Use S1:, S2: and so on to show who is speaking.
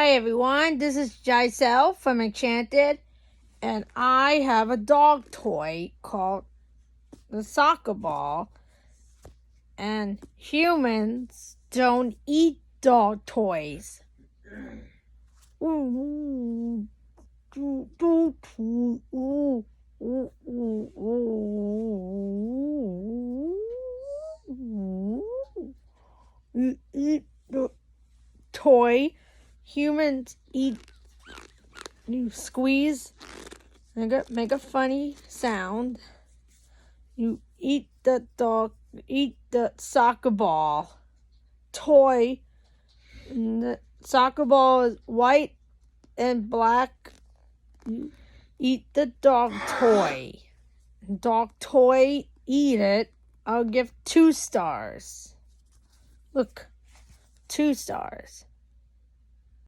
S1: Hi everyone, this is Giselle from Enchanted, and I have a dog toy called the soccer ball, and humans don't eat dog toys. You eat the toy. Humans eat. You squeeze. Make a funny sound. You eat the dog. Eat the soccer ball toy. And the soccer ball is white and black. You eat the dog toy. Dog toy. Eat it. I'll give 2 stars. Look, 2 stars.